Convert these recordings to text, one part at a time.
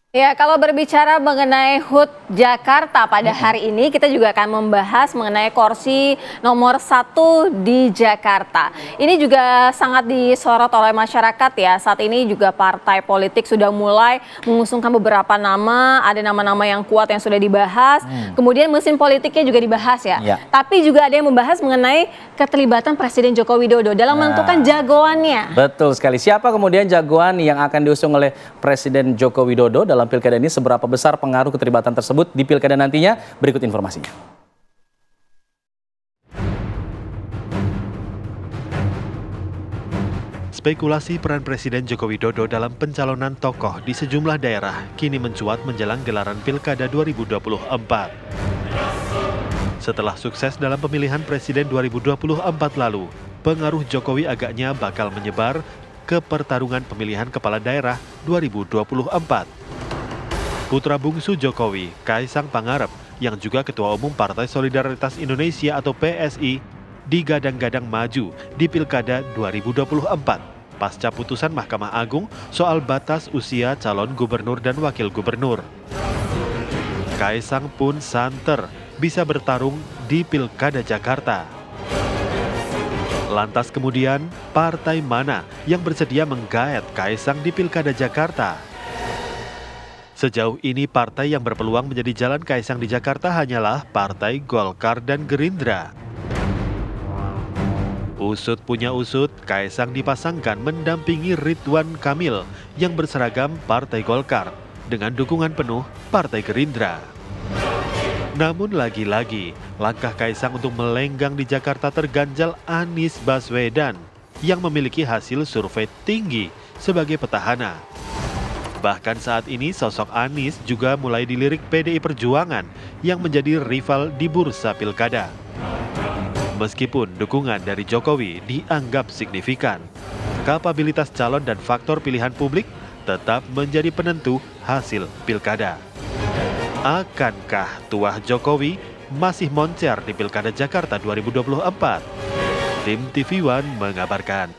Ya, kalau berbicara mengenai HUT Jakarta pada hari ini, kita juga akan membahas mengenai kursi nomor 1 di Jakarta. Ini juga sangat disorot oleh masyarakat ya. Saat ini juga partai politik sudah mulai mengusungkan beberapa nama, ada nama-nama yang kuat yang sudah dibahas. Kemudian mesin politiknya juga dibahas ya. Tapi juga ada yang membahas mengenai keterlibatan Presiden Joko Widodo dalam menentukan jagoannya. Betul sekali. Siapa kemudian jagoan yang akan diusung oleh Presiden Joko Widodo dalam pilkada ini, seberapa besar pengaruh keterlibatan tersebut di pilkada nantinya? Berikut informasinya. Spekulasi peran Presiden Joko Widodo dalam pencalonan tokoh di sejumlah daerah kini mencuat menjelang gelaran Pilkada 2024. Setelah sukses dalam pemilihan Presiden 2024 lalu, pengaruh Jokowi agaknya bakal menyebar ke pertarungan pemilihan kepala daerah 2024. Putra bungsu Jokowi, Kaisang Pangarep, yang juga Ketua Umum Partai Solidaritas Indonesia atau PSI, digadang-gadang maju di Pilkada 2024 pasca putusan Mahkamah Agung soal batas usia calon gubernur dan wakil gubernur. Kaisang pun santer bisa bertarung di Pilkada Jakarta. Lantas kemudian, partai mana yang bersedia menggaet Kaisang di Pilkada Jakarta? Sejauh ini partai yang berpeluang menjadi jalan Kaisang di Jakarta hanyalah Partai Golkar dan Gerindra. Usut punya usut, Kaisang dipasangkan mendampingi Ridwan Kamil yang berseragam Partai Golkar dengan dukungan penuh Partai Gerindra. Namun lagi-lagi, langkah Kaisang untuk melenggang di Jakarta terganjal Anies Baswedan yang memiliki hasil survei tinggi sebagai petahana. Bahkan saat ini sosok Anies juga mulai dilirik PDI Perjuangan yang menjadi rival di bursa pilkada. Meskipun dukungan dari Jokowi dianggap signifikan, kapabilitas calon dan faktor pilihan publik tetap menjadi penentu hasil pilkada. Akankah tuah Jokowi masih moncer di Pilkada Jakarta 2024? Tim TV One mengabarkan.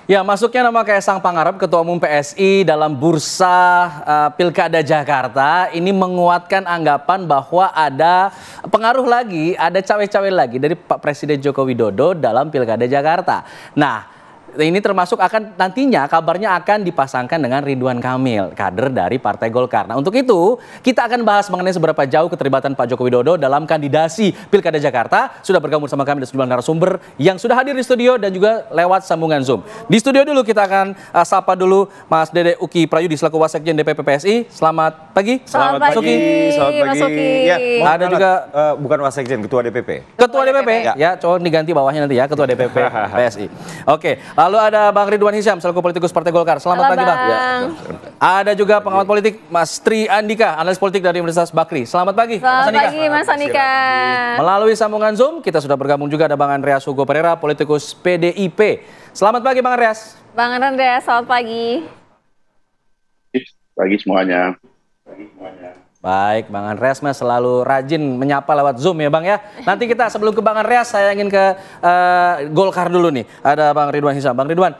Ya, masuknya nama Kaisang Pangarep, Ketua Umum PSI dalam bursa Pilkada Jakarta ini menguatkan anggapan bahwa ada pengaruh lagi, ada cawe-cawe lagi dari Pak Presiden Joko Widodo dalam Pilkada Jakarta. Nah, ini termasuk akan nantinya kabarnya akan dipasangkan dengan Ridwan Kamil, kader dari Partai Golkar. Nah, untuk itu kita akan bahas mengenai seberapa jauh keterlibatan Pak Joko Widodo dalam kandidasi Pilkada Jakarta. Sudah bergabung bersama kami dan sejumlah narasumber yang sudah hadir di studio dan juga lewat sambungan Zoom. Di studio dulu kita akan sapa dulu Mas Dede Uki Prayudi selaku Wasekjen DPP PSI. Selamat pagi. Selamat pagi. Selamat pagi. Ya, ada juga bukan Wasekjen, Ketua DPP. Ketua DPP. Ya, coba diganti bawahnya nanti ya, Ketua DPP PSI. Oke. Lalu ada Bang Ridwan Hisyam selaku politikus Partai Golkar. Selamat pagi, Bang. Ya. Ada juga pengamat politik Mas Tri Andika, analis politik dari Universitas Bakri. Selamat pagi, Mas Andika. Selamat pagi, Mas Andika. Melalui sambungan Zoom kita sudah bergabung juga ada Bang Andreas Hugo Pereira, politikus PDIP. Selamat pagi, Bang Andreas. Bang Andreas, selamat pagi. Pagi semuanya. Baik, Bang Andreas mas selalu rajin menyapa lewat Zoom ya Bang ya. Nanti kita sebelum ke Bang Andreas saya ingin ke Golkar dulu nih. Ada Bang Ridwan Hisyam. Bang Ridwan,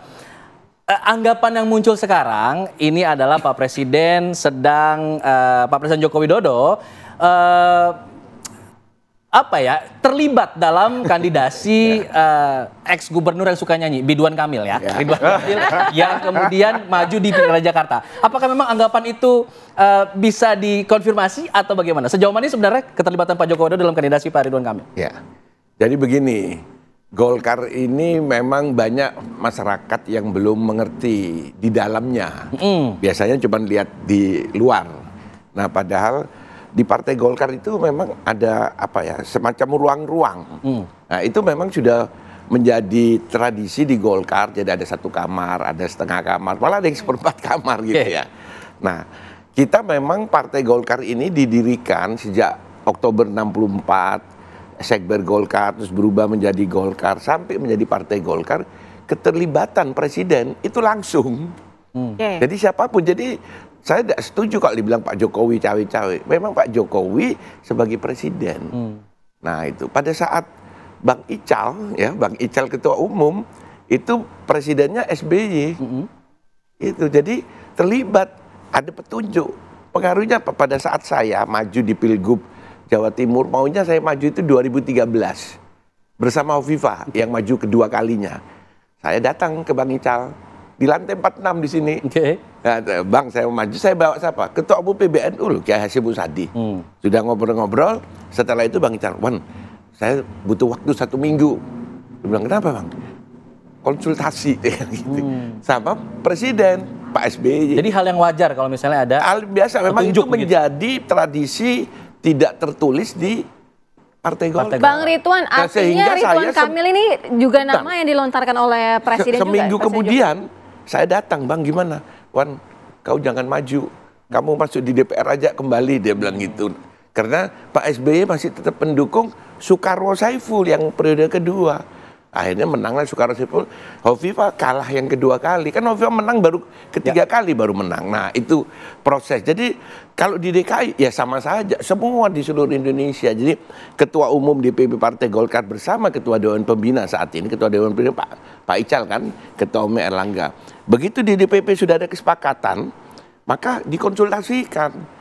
anggapan yang muncul sekarang ini adalah Pak Presiden Pak Presiden Joko Widodo terlibat dalam kandidasi ex gubernur yang suka nyanyi Ridwan Kamil ya. Ridwan Kamil yang kemudian maju di Pilkada Jakarta. Apakah memang anggapan itu bisa dikonfirmasi atau bagaimana? Sejauh mana sebenarnya keterlibatan Pak Joko Widodo dalam kandidasi Pak Ridwan Kamil? Ya, jadi begini, Golkar ini memang banyak masyarakat yang belum mengerti di dalamnya. Biasanya cuma lihat di luar. Nah, padahal di Partai Golkar itu memang ada semacam ruang-ruang. Nah, itu memang sudah menjadi tradisi di Golkar. Jadi ada satu kamar, ada setengah kamar, malah ada yang seperempat kamar gitu ya. Nah, kita memang Partai Golkar ini didirikan sejak Oktober 64, Sekber Golkar, terus berubah menjadi Golkar, sampai menjadi Partai Golkar, keterlibatan Presiden itu langsung. Jadi siapapun, jadi saya tidak setuju kalau dibilang Pak Jokowi cawe-cawe. Memang Pak Jokowi sebagai Presiden. Nah itu pada saat Bang Ical Ketua Umum, itu presidennya SBY. Itu jadi terlibat, ada petunjuk. Pengaruhnya apa? Pada saat saya maju di Pilgub Jawa Timur, maunya saya maju itu 2013 bersama Hovifah yang maju kedua kalinya. Saya datang ke Bang Ical di lantai 46 di sini. Nah, Bang, saya mau maju, saya bawa siapa? Ketua Umum PBNU loh, Kiai Hasyim Muzadi. Sudah ngobrol-ngobrol, setelah itu Bang Ical, Wan, saya butuh waktu 1 minggu. Dia bilang, kenapa Bang? Konsultasi gitu. Sama Presiden Pak SBY. Jadi hal yang wajar kalau misalnya ada hal biasa, memang itu petunjuk menjadi tradisi tidak tertulis di Partai Golkar. Bang Ridwan, Nah, artinya sehingga Ridwan saya Kamil ini juga nama yang dilontarkan oleh Presiden juga. seminggu Presiden kemudian saya datang, Bang, gimana? Wan, kau jangan maju. Kamu masuk di DPR aja kembali, dia bilang gitu. Karena Pak SBY masih tetap mendukung Soekarwo Saiful yang periode kedua. Akhirnya menanglah Soekarwo Saiful. Hovifah kalah yang kedua kali. Kan Hovifah menang baru ketiga kali baru menang. Nah, itu proses. Jadi kalau di DKI ya sama saja. Semua di seluruh Indonesia. Jadi Ketua Umum DPP Partai Golkar bersama Ketua Dewan Pembina saat ini, Ketua Dewan Pembina Pak Ical kan, Ketua Umum Erlangga. Begitu di DPP sudah ada kesepakatan, maka dikonsultasikan.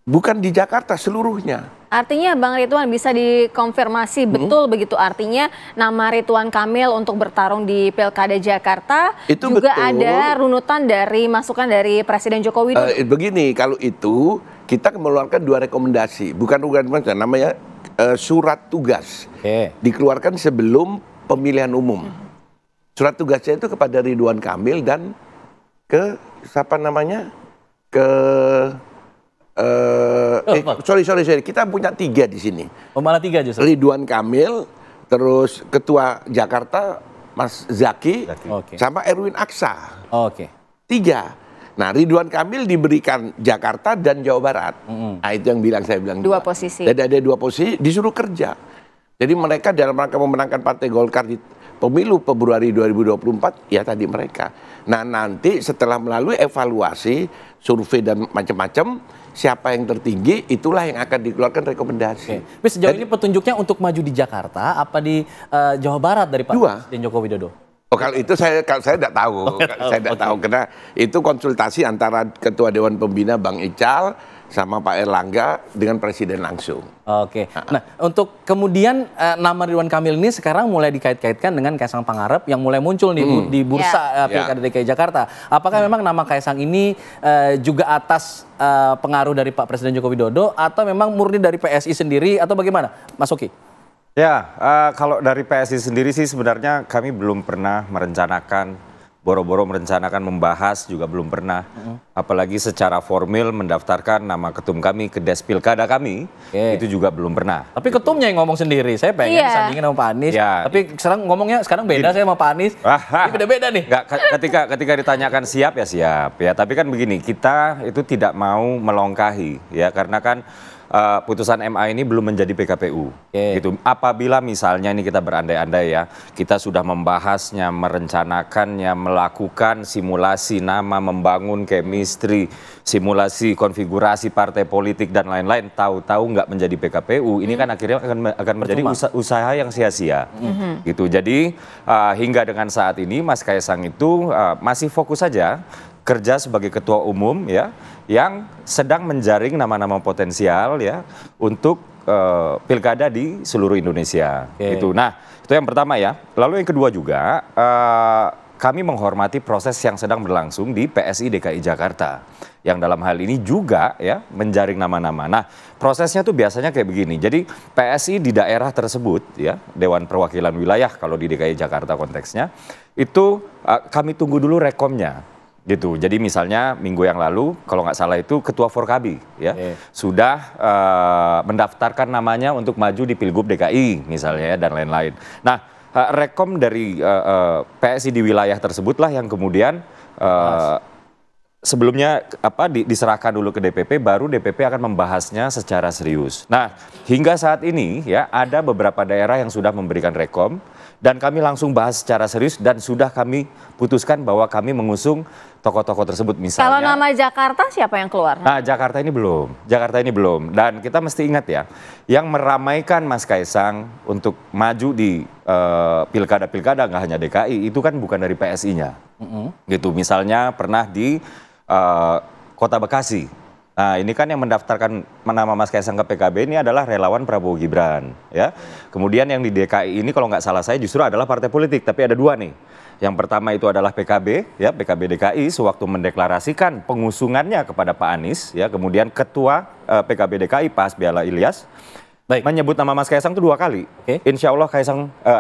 Bukan di Jakarta seluruhnya. Artinya Bang Ridwan bisa dikonfirmasi betul begitu, artinya nama Ridwan Kamil untuk bertarung di Pilkada Jakarta Itu juga betul. ada runutan dari masukan dari Presiden Joko Widodo. Begini, kalau itu kita mengeluarkan 2 rekomendasi, bukan rekomendasi, namanya surat tugas. Dikeluarkan sebelum pemilihan umum. Surat tugasnya itu kepada Ridwan Kamil dan ke siapa namanya? Sorry, kita punya 3 di sini. malah 3 justru. Ridwan Kamil, terus Ketua Jakarta Mas Zaki, sama Erwin Aksa. 3. Nah, Ridwan Kamil diberikan Jakarta dan Jawa Barat. Nah, itu yang saya bilang 2 posisi. Ada 2 posisi, disuruh kerja. Jadi mereka dalam rangka memenangkan Partai Golkar di pemilu Februari 2024, ya tadi mereka. Nah, nanti setelah melalui evaluasi, survei dan macam-macam, siapa yang tertinggi, itulah yang akan dikeluarkan rekomendasi. Tapi sejauh ini petunjuknya untuk maju di Jakarta, apa di Jawa Barat dari Pak Presiden Joko Widodo? Oh, kalau itu saya tidak tahu. Saya tidak tahu karena itu konsultasi antara Ketua Dewan Pembina Bang Ical sama Pak Erlangga dengan Presiden langsung. Nah, untuk kemudian nama Ridwan Kamil ini sekarang mulai dikait-kaitkan dengan Kaisang Pangarep yang mulai muncul di bursa Pilkada DKI Jakarta. Apakah memang nama Kaisang ini juga atas pengaruh dari Pak Presiden Joko Widodo atau memang murni dari PSI sendiri atau bagaimana, Mas Oki? Ya, kalau dari PSI sendiri sih sebenarnya kami belum pernah merencanakan, boro-boro merencanakan membahas juga belum pernah. Apalagi secara formil mendaftarkan nama ketum kami ke Des Pilkada kami, itu juga belum pernah. Tapi ketumnya yang ngomong sendiri, saya pengen disandingin sama Pak Anies. Tapi sekarang ngomongnya beda saya sama Pak Anies. Ini beda-beda nih. Enggak, ketika ditanyakan siap ya siap ya. Tapi kan begini, kita itu tidak mau melongkahi ya, karena kan putusan MA ini belum menjadi PKPU. Gitu. Apabila misalnya ini kita berandai-andai ya, kita sudah membahasnya, merencanakannya, melakukan simulasi nama, membangun chemistry, simulasi konfigurasi partai politik dan lain-lain, tahu-tahu nggak menjadi PKPU, ini kan akhirnya akan menjadi usaha yang sia-sia. Gitu. Jadi hingga dengan saat ini Mas Kaisang itu masih fokus saja kerja sebagai ketua umum ya, yang sedang menjaring nama-nama potensial ya untuk pilkada di seluruh Indonesia. Gitu. Nah, itu yang pertama ya. Lalu yang kedua juga kami menghormati proses yang sedang berlangsung di PSI DKI Jakarta, yang dalam hal ini juga ya menjaring nama-nama. Nah, prosesnya tuh biasanya kayak begini. Jadi PSI di daerah tersebut ya, Dewan Perwakilan Wilayah kalau di DKI Jakarta konteksnya, itu kami tunggu dulu rekomnya. Gitu. Jadi misalnya minggu yang lalu kalau nggak salah itu Ketua Forkabi ya sudah mendaftarkan namanya untuk maju di Pilgub DKI misalnya ya, dan lain-lain. Nah, rekom dari PSI di wilayah tersebutlah yang kemudian sebelumnya diserahkan dulu ke DPP, baru DPP akan membahasnya secara serius. Nah, hingga saat ini ya ada beberapa daerah yang sudah memberikan rekom Dan kami langsung bahas secara serius dan sudah kami putuskan bahwa kami mengusung tokoh-tokoh tersebut misalnya. Kalau nama Jakarta siapa yang keluar? Nah, Jakarta ini belum. Dan kita mesti ingat ya, yang meramaikan Mas Kaisang untuk maju di pilkada-pilkada nggak hanya DKI, itu kan bukan dari PSI-nya. Gitu, misalnya pernah di Kota Bekasi. Nah, ini kan yang mendaftarkan nama Mas Kaisang ke PKB ini adalah relawan Prabowo Gibran, ya. Kemudian yang di DKI ini kalau nggak salah saya justru adalah partai politik, tapi ada dua nih. Yang pertama itu adalah PKB, ya, PKB DKI sewaktu mendeklarasikan pengusungannya kepada Pak Anies, ya. Kemudian Ketua PKB DKI Pak Hasbiala Ilyas menyebut nama Mas Kaisang itu 2 kali. Insya Allah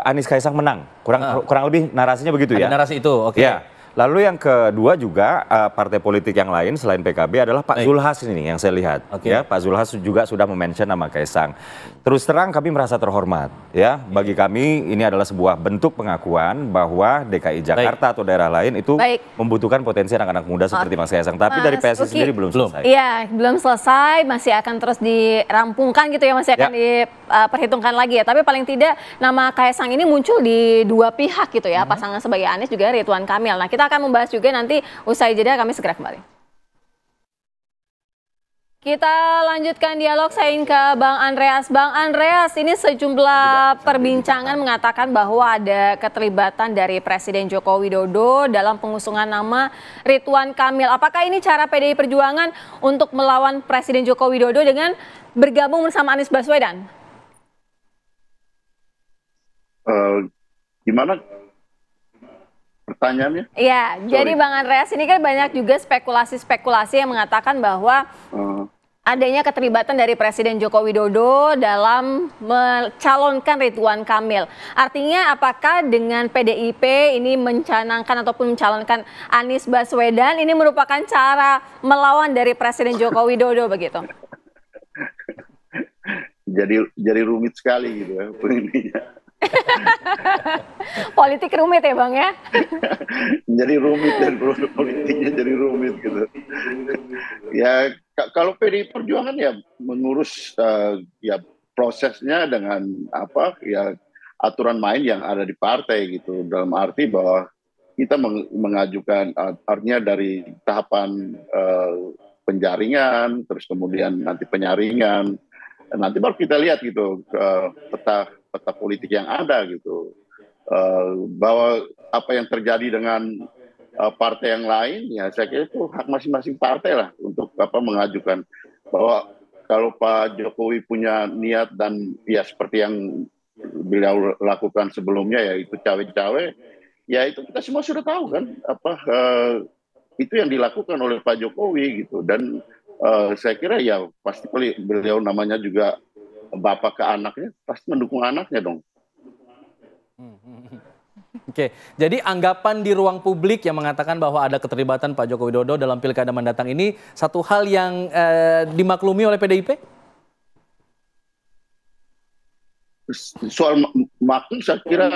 Anies Kaisang menang. Kurang lebih narasinya begitu ya. Ada narasi itu, oke. Ya. Lalu yang kedua juga partai politik yang lain selain PKB adalah Pak Zulhas ini yang saya lihat. Ya, Pak Zulhas juga sudah memention nama Kaisang. Terus terang kami merasa terhormat. Ya, bagi kami ini adalah sebuah bentuk pengakuan bahwa DKI Jakarta atau daerah lain itu membutuhkan potensi anak-anak muda seperti Mas Kaisang. Tapi dari PSI sendiri belum selesai. Iya, belum selesai, masih akan terus dirampungkan gitu ya, masih akan diperhitungkan lagi ya. Tapi paling tidak nama Kaisang ini muncul di dua pihak gitu ya, pasangan sebagai Anies juga Ridwan Kamil. Nah, kita akan membahas juga nanti usai jeda, kami segera kembali. Kita lanjutkan dialog, saya ingin ke Bang Andreas. Bang Andreas, ini sejumlah perbincangan mengatakan bahwa ada keterlibatan dari Presiden Joko Widodo dalam pengusungan nama Ridwan Kamil. Apakah ini cara PDI Perjuangan untuk melawan Presiden Joko Widodo dengan bergabung bersama Anies Baswedan? Gimana pertanyaannya? Iya, jadi Bang Andreas, ini kan banyak juga spekulasi-spekulasi yang mengatakan bahwa adanya keterlibatan dari Presiden Joko Widodo dalam mencalonkan Ridwan Kamil. Artinya apakah dengan PDIP ini mencanangkan ataupun mencalonkan Anies Baswedan ini merupakan cara melawan dari Presiden Joko Widodo begitu? Jadi rumit sekali gitu ya ininya. Politik rumit ya Bang ya? Jadi rumit dan politiknya jadi rumit gitu. Ya kalau PDI Perjuangan ya mengurus ya prosesnya dengan apa ya aturan main yang ada di partai gitu, dalam arti bahwa kita mengajukan artinya dari tahapan penjaringan, terus kemudian nanti penyaringan, nanti baru kita lihat gitu peta politik yang ada gitu, bahwa apa yang terjadi dengan partai yang lain ya saya kira itu hak masing-masing partai lah untuk mengajukan, bahwa kalau Pak Jokowi punya niat dan ya seperti yang beliau lakukan sebelumnya yaitu cawe-cawe, ya itu kita semua sudah tahu kan itu yang dilakukan oleh Pak Jokowi gitu. Dan saya kira ya pasti beliau namanya juga bapak ke anaknya, pasti mendukung anaknya dong. Oke, jadi anggapan di ruang publik yang mengatakan bahwa ada keterlibatan Pak Joko Widodo dalam pilkada mendatang ini satu hal yang dimaklumi oleh PDIP? Soal maklum saya kira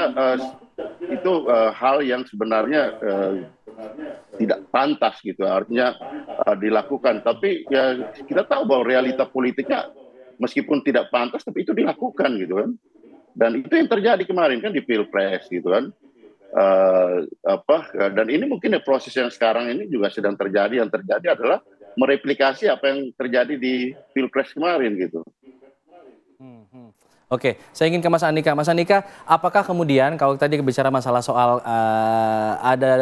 itu hal yang sebenarnya tidak pantas gitu, artinya dilakukan. Tapi ya kita tahu bahwa realita politiknya meskipun tidak pantas tapi itu dilakukan gitu kan. Dan itu yang terjadi kemarin kan di Pilpres gitu kan. Dan ini mungkin ya proses yang sekarang ini juga sedang terjadi. Yang terjadi adalah mereplikasi apa yang terjadi di Pilpres kemarin gitu. Oke, saya ingin ke Mas Andika. Mas Andika, apakah kemudian kalau tadi bicara masalah soal ada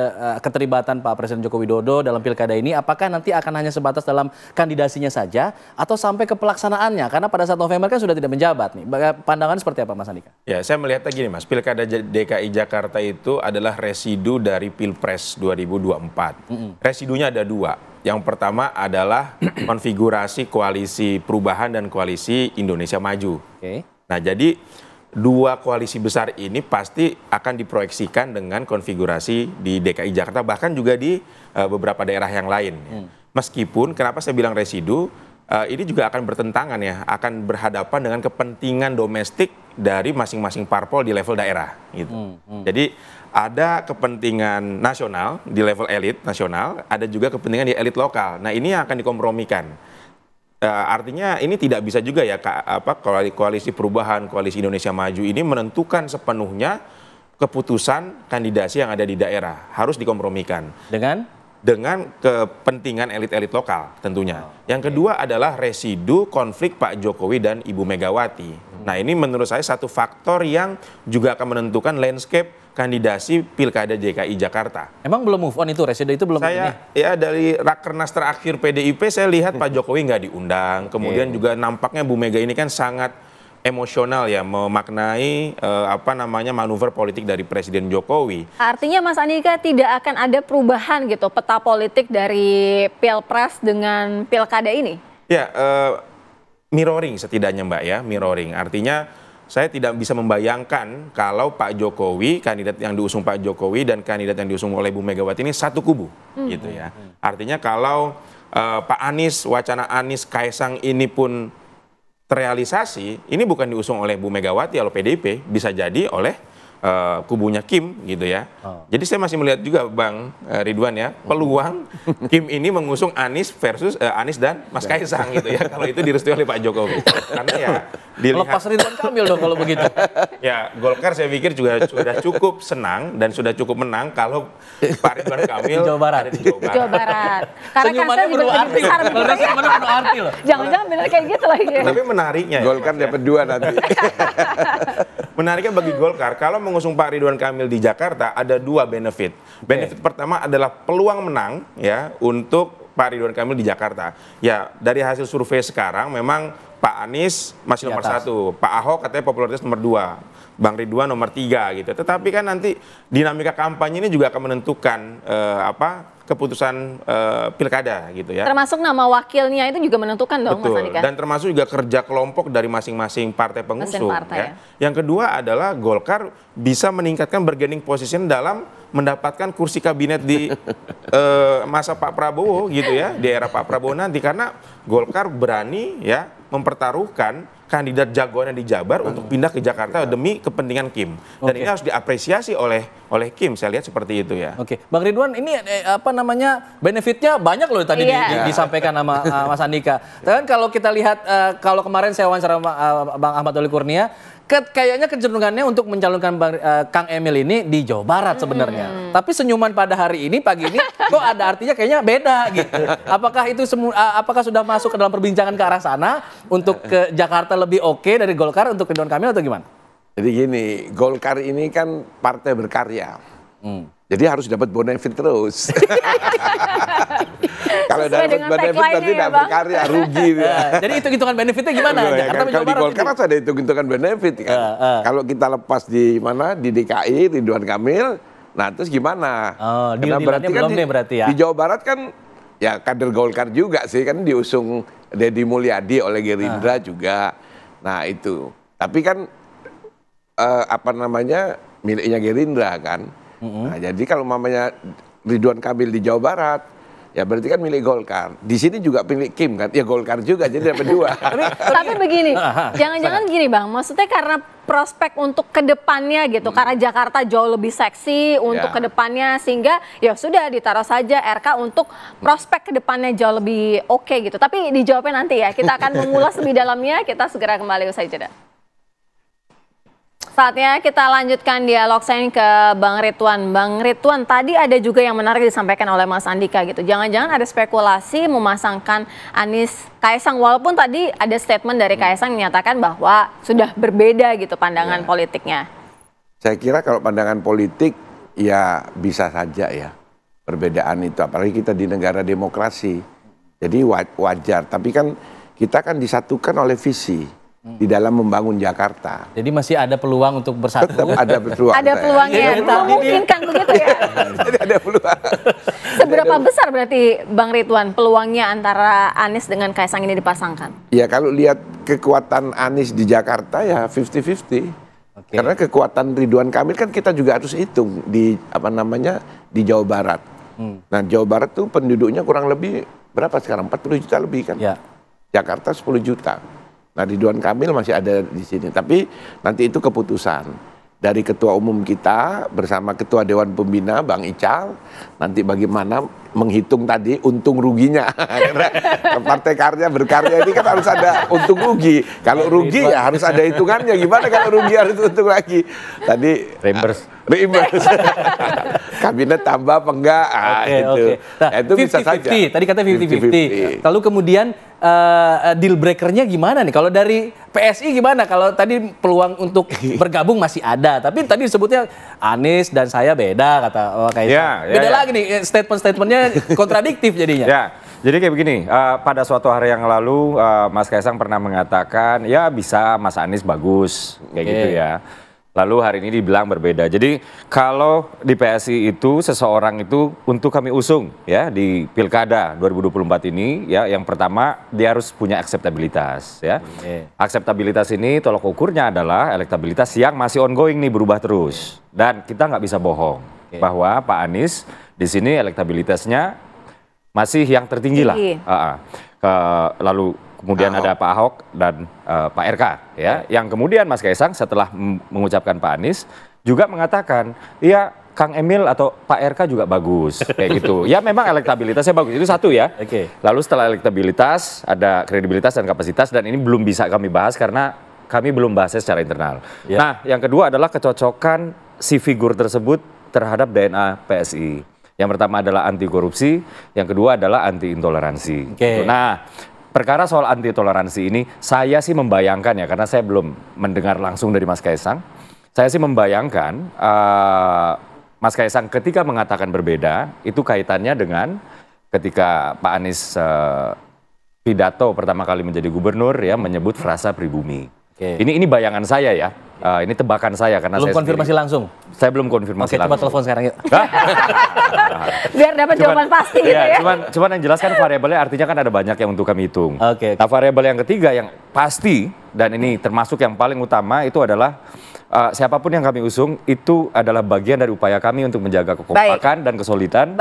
keterlibatan Pak Presiden Joko Widodo dalam pilkada ini, apakah nanti akan hanya sebatas dalam kandidasinya saja atau sampai ke pelaksanaannya? Karena pada saat November kan sudah tidak menjabat nih. Pandangan seperti apa Mas Andika? Ya, saya melihatnya gini Mas, pilkada DKI Jakarta itu adalah residu dari Pilpres 2024. Residunya ada 2. Yang pertama adalah konfigurasi koalisi perubahan dan koalisi Indonesia Maju. Nah, jadi 2 koalisi besar ini pasti akan diproyeksikan dengan konfigurasi di DKI Jakarta, bahkan juga di beberapa daerah yang lain. Meskipun, kenapa saya bilang residu, ini juga akan bertentangan ya, akan berhadapan dengan kepentingan domestik dari masing-masing parpol di level daerah. Gitu. Jadi ada kepentingan nasional di level elit nasional, ada juga kepentingan di elit lokal. Nah, ini yang akan dikompromikan. Artinya ini tidak bisa juga ya koalisi perubahan, koalisi Indonesia Maju ini menentukan sepenuhnya keputusan kandidasi yang ada di daerah harus dikompromikan dengan kepentingan elit-elit lokal tentunya. Yang kedua adalah residu konflik Pak Jokowi dan Ibu Megawati. Nah, ini menurut saya satu faktor yang juga akan menentukan landscape kandidasi Pilkada DKI Jakarta. Emang belum move on itu, residu itu belum Ya dari rakernas terakhir PDIP saya lihat Pak Jokowi nggak diundang. Kemudian juga nampaknya Bu Mega ini kan sangat emosional ya, memaknai manuver politik dari Presiden Jokowi. Artinya Mas Andika tidak akan ada perubahan gitu peta politik dari Pilpres dengan Pilkada ini? Ya, mirroring setidaknya Mbak ya, mirroring. Artinya saya tidak bisa membayangkan kalau Pak Jokowi, kandidat yang diusung Pak Jokowi dan kandidat yang diusung oleh Bu Megawati ini satu kubu gitu ya. Artinya kalau Pak Anies, wacana Anies Kaisang ini pun terrealisasi, ini bukan diusung oleh Bu Megawati atau PDIP, bisa jadi oleh kubunya Kim gitu ya. Jadi saya masih melihat juga Bang Ridwan ya, peluang Kim ini mengusung Anies versus Anies dan Mas Kaisang gitu ya, kalau itu direstui oleh Pak Jokowi. Karena ya dilihat, lepas Ridwan Kamil dong kalau begitu. Ya Golkar saya pikir juga sudah cukup senang dan sudah cukup menang kalau Pak Ridwan Kamil di Jawa Barat. ada di Jawa Barat. Karena kansnya juga lebih besar. Jangan-jangan benar kayak gitu lagi. Tapi menariknya Golkar dapat 2 nanti. Menariknya bagi Golkar, kalau mengusung Pak Ridwan Kamil di Jakarta ada 2 benefit. Benefit pertama adalah peluang menang ya untuk Pak Ridwan Kamil di Jakarta. Ya dari hasil survei sekarang memang Pak Anies masih nomor 1, Pak Ahok katanya popularitas nomor 2, Bang Ridwan nomor 3 gitu. Tetapi kan nanti dinamika kampanye ini juga akan menentukan keputusan pilkada gitu ya. Termasuk nama wakilnya itu juga menentukan dong. Betul. Mas Andika. Dan termasuk juga kerja kelompok dari masing-masing partai pengusung. Ya. Yang kedua adalah Golkar bisa meningkatkan bargaining position dalam mendapatkan kursi kabinet di masa Pak Prabowo gitu ya, di era Pak Prabowo nanti, karena Golkar berani ya mempertaruhkan kandidat jagoannya di Jabar untuk pindah ke Jakarta demi kepentingan Kim. Dan ini harus diapresiasi oleh Kim, saya lihat seperti itu ya. Oke, Bang Ridwan, ini benefitnya banyak loh tadi disampaikan sama Mas Andika. Dan kalau kita lihat, kalau kemarin saya wawancara Bang Ahmad Doli Kurnia, kayaknya kecenderungannya untuk mencalonkan Kang Emil ini di Jawa Barat sebenarnya. Tapi senyuman pada hari ini, pagi ini, kok ada artinya kayaknya beda gitu. Apakah itu apakah sudah masuk ke dalam perbincangan ke arah sana untuk ke Jakarta lebih oke dari Golkar untuk Ridwan Kamil atau gimana? Jadi gini, Golkar ini kan partai berkarya. Jadi harus dapat benefit terus. Kalau dapat benefit nanti tidak berkarya, rugi. Jadi hitung-hitungan benefitnya gimana? Kalau di Golkar harus ada hitung-hitungan benefit kan. Kalau kita lepas di DKI, Ridwan Kamil, nah terus gimana? Karena berarti kan di Jawa Barat kan ya kader Golkar juga sih, kan diusung Deddy Mulyadi oleh Gerindra juga. Nah itu. Tapi kan miliknya Gerindra kan. Nah, jadi kalau mamanya Ridwan Kamil di Jawa Barat, ya berarti kan milik Golkar. Di sini juga milik Kim kan, ya Golkar juga, jadi dapat 2. Tapi begini, jangan-jangan gini Bang, maksudnya karena prospek untuk kedepannya gitu, karena Jakarta jauh lebih seksi untuk kedepannya, sehingga ya sudah ditaruh saja RK untuk prospek kedepannya jauh lebih oke gitu. Tapi dijawabnya nanti ya, kita akan mengulas lebih dalamnya, kita segera kembali usai jeda. Saatnya kita lanjutkan dialog saya ke Bang Ridwan. Bang Ridwan, tadi ada juga yang menarik disampaikan oleh Mas Andika gitu. Jangan-jangan ada spekulasi memasangkan Anies Kaisang, walaupun tadi ada statement dari Kaisang menyatakan bahwa sudah berbeda gitu pandangan politiknya. Saya kira kalau pandangan politik ya bisa saja ya perbedaan itu, apalagi kita di negara demokrasi. Jadi wajar, tapi kan kita kan disatukan oleh visi di dalam membangun Jakarta. Jadi masih ada peluang untuk bersatu. Tetap ada peluang. Ada peluangnya. Memungkinkan begitu ya. Jadi ada peluang. Seberapa besar berarti Bang Ridwan peluangnya antara Anies dengan Kaisang ini dipasangkan? Ya kalau lihat kekuatan Anies di Jakarta ya 50-50. Karena kekuatan Ridwan Kamil kan kita juga harus hitung di di Jawa Barat. Nah Jawa Barat tuh penduduknya kurang lebih berapa sekarang? 40 juta lebih kan? Ya. Jakarta 10 juta. Nah, Ridwan Kamil masih ada di sini. Tapi nanti itu keputusan dari Ketua Umum kita bersama Ketua Dewan Pembina Bang Ical. Nanti bagaimana menghitung tadi untung ruginya. Karena partai karya berkarya ini kan harus ada untung rugi. Kalau rugi ya harus ada hitungannya. Gimana kalau rugi harus untung lagi? Tadi reimburse. Kabinet tambah apa enggak? Oke. Nah, itu bisa saja. Tadi kata 50-50. Lalu kemudian deal breakernya gimana nih? Kalau dari PSI gimana? Kalau tadi peluang untuk bergabung masih ada, tapi tadi disebutnya Anies dan saya beda kata Kaisang. Beda lagi nih statement-statementnya kontradiktif jadinya. Ya, jadi kayak begini. Pada suatu hari yang lalu Mas Kaisang pernah mengatakan ya bisa Mas Anies bagus kayak gitu ya. Lalu hari ini dibilang berbeda. Jadi kalau di PSI itu seseorang itu untuk kami usung ya di Pilkada 2024 ini ya, yang pertama dia harus punya akseptabilitas ya. Akseptabilitas ini tolok ukurnya adalah elektabilitas yang masih ongoing nih, berubah terus. Dan kita nggak bisa bohong bahwa Pak Anies di sini elektabilitasnya masih yang tertinggi lah. Lalu kemudian ada Pak Ahok dan Pak RK ya. Yang kemudian Mas Kaisang setelah mengucapkan Pak Anies juga mengatakan, iya Kang Emil atau Pak RK juga bagus kayak gitu. Ya memang elektabilitasnya bagus, itu satu ya. Lalu setelah elektabilitas ada kredibilitas dan kapasitas, dan ini belum bisa kami bahas karena kami belum bahasnya secara internal. Nah, yang kedua adalah kecocokan si figur tersebut terhadap DNA PSI. Yang pertama adalah anti korupsi, yang kedua adalah anti intoleransi. Nah, perkara soal anti toleransi ini, saya sih membayangkan ya, karena saya belum mendengar langsung dari Mas Kaisang, saya sih membayangkan Mas Kaisang ketika mengatakan berbeda, itu kaitannya dengan ketika Pak Anies pidato pertama kali menjadi gubernur ya, menyebut frasa pribumi. Ini bayangan saya ya, ini tebakan saya karena belum saya konfirmasi langsung. Saya belum konfirmasi langsung. Coba telepon sekarang yuk. Biar dapat jawaban pasti gitu ya. Cuman yang jelas kan variabelnya artinya kan ada banyak yang untuk kami hitung. Nah, variabel yang ketiga yang pasti dan ini termasuk yang paling utama itu adalah siapapun yang kami usung itu adalah bagian dari upaya kami untuk menjaga kekompakan dan kesolidan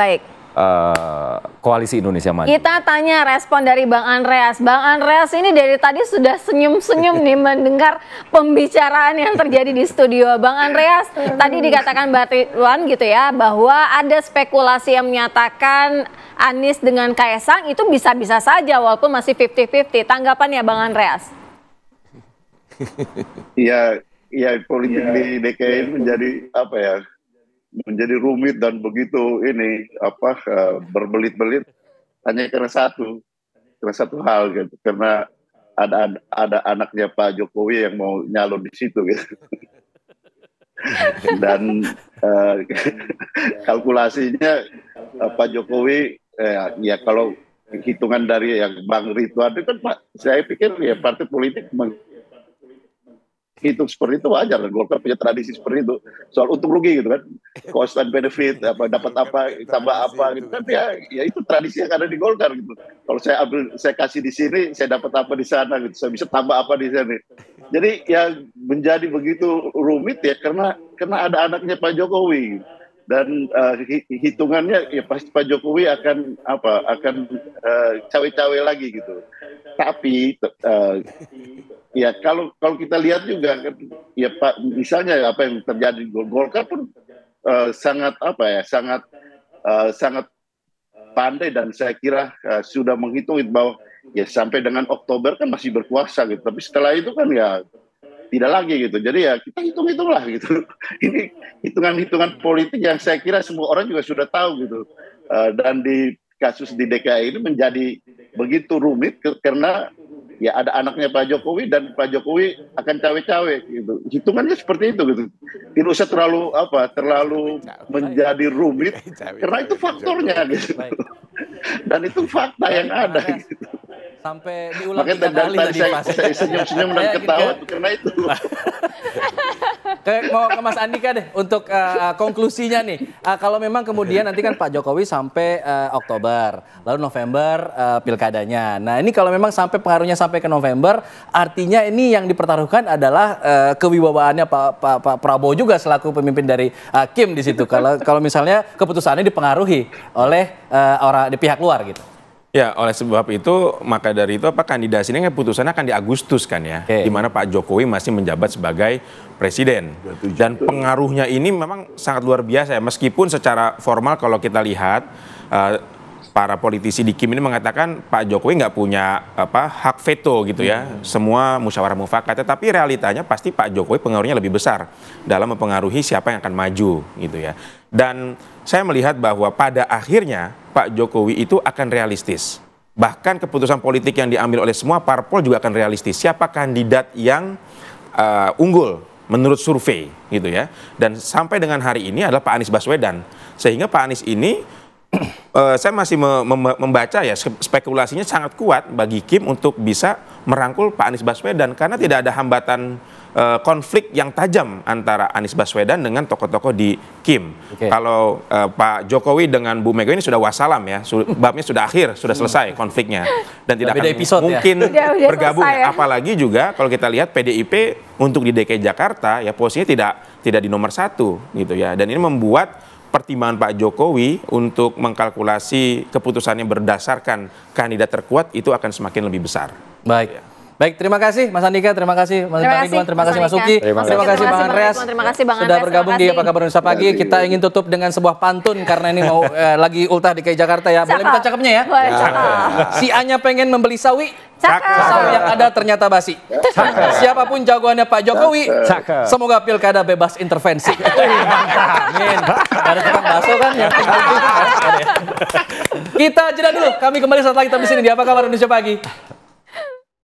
koalisi Indonesia Maju. Kita tanya respon dari Bang Andreas. Bang Andreas ini dari tadi sudah senyum-senyum nih mendengar pembicaraan yang terjadi di studio. Bang Andreas, tadi dikatakan Mbak Ridwan gitu ya, bahwa ada spekulasi yang menyatakan Anies dengan Kaisang itu bisa-bisa saja walaupun masih 50-50. Tanggapannya Bang Andreas? Iya, politik di DKI menjadi apa ya? Menjadi rumit dan begitu ini berbelit-belit hanya karena satu hal gitu, karena ada anaknya Pak Jokowi yang mau nyalon di situ gitu. Dan kalkulasinya Pak Jokowi ya kalau hitungan dari yang Bang Ridwan itu kan saya pikir ya partai politik hitung seperti itu wajar, Golkar punya tradisi seperti itu, soal untung rugi gitu kan, cost and benefit, dapat apa tambah apa gitu kan, ya itu tradisi yang ada di Golkar gitu. Kalau saya kasih di sini, saya dapat apa di sana gitu, saya bisa tambah apa di sini. Jadi ya menjadi begitu rumit ya karena ada anaknya Pak Jokowi, dan hitungannya ya pasti Pak Jokowi akan cawe-cawe lagi gitu. Tapi ya kalau kita lihat juga ya Pak, misalnya apa yang terjadi di Golkar pun sangat pandai, dan saya kira sudah menghitung bahwa ya sampai dengan Oktober kan masih berkuasa gitu, tapi setelah itu kan ya tidak lagi gitu. Jadi ya kita hitung-hitunglah gitu. Ini hitungan-hitungan politik yang saya kira semua orang juga sudah tahu gitu. Dan di kasus di DKI ini menjadi begitu rumit karena ya ada anaknya Pak Jokowi dan Pak Jokowi akan cawe-cawe gitu. Hitungannya seperti itu gitu. Tidak usah terlalu menjadi rumit karena itu faktornya gitu. Dan itu fakta yang ada gitu. Sampai diulang makanya dari saya senyum-senyum dan ketawa karena itu. Mau ke Mas Andika deh untuk konklusinya nih. Kalau memang kemudian nanti kan Pak Jokowi sampai Oktober, lalu November pilkadanya. Nah ini kalau memang sampai pengaruhnya sampai ke November, artinya ini yang dipertaruhkan adalah kewibawaannya Pak Prabowo juga selaku pemimpin dari Kim di situ. Kalau misalnya keputusannya dipengaruhi oleh orang di pihak luar gitu. Ya, oleh sebab itu, maka dari itu kandidasinya keputusannya akan di Agustus kan ya, di mana Pak Jokowi masih menjabat sebagai presiden. Dan pengaruhnya ini memang sangat luar biasa ya, meskipun secara formal kalau kita lihat para politisi di Kim ini mengatakan Pak Jokowi nggak punya hak veto gitu ya, semua musyawarah mufakat. Tetapi realitanya pasti Pak Jokowi pengaruhnya lebih besar dalam mempengaruhi siapa yang akan maju gitu ya. Dan saya melihat bahwa pada akhirnya Pak Jokowi itu akan realistis. Bahkan keputusan politik yang diambil oleh semua parpol juga akan realistis. Siapa kandidat yang unggul menurut survei gitu ya. Dan sampai dengan hari ini adalah Pak Anies Baswedan. Sehingga Pak Anies ini saya masih membaca ya spekulasinya sangat kuat bagi Kim untuk bisa merangkul Pak Anies Baswedan karena tidak ada hambatan konflik yang tajam antara Anies Baswedan dengan tokoh-tokoh di Kim. Kalau Pak Jokowi dengan Bu Mega ini sudah wassalam ya, babnya sudah akhir, sudah selesai konfliknya dan tidak akan mungkin bergabung. Ya. Apalagi juga kalau kita lihat PDIP untuk di DKI Jakarta ya posisinya tidak di nomor 1 gitu ya, dan ini membuat pertimbangan Pak Jokowi untuk mengkalkulasi keputusannya berdasarkan kandidat terkuat itu akan semakin lebih besar. Baik. Baik, terima kasih Mas Andika, terima kasih Mas Ridwan, terima kasih Mas Uki, terima kasih Bang Andreas sudah bergabung di Apa Kabar Indonesia Pagi. Kita ingin tutup dengan sebuah pantun karena ini mau lagi ultah DKI Jakarta ya. Boleh minta cakepnya ya? Si Anya pengen membeli sawi, sawi yang ada ternyata basi. Siapapun jagoannya Pak Jokowi, semoga pilkada bebas intervensi. Amin. Ada tukang bakso kan ya. Kita jeda dulu, kami kembali saat lagi tetap di sini di Apa Kabar Indonesia Pagi.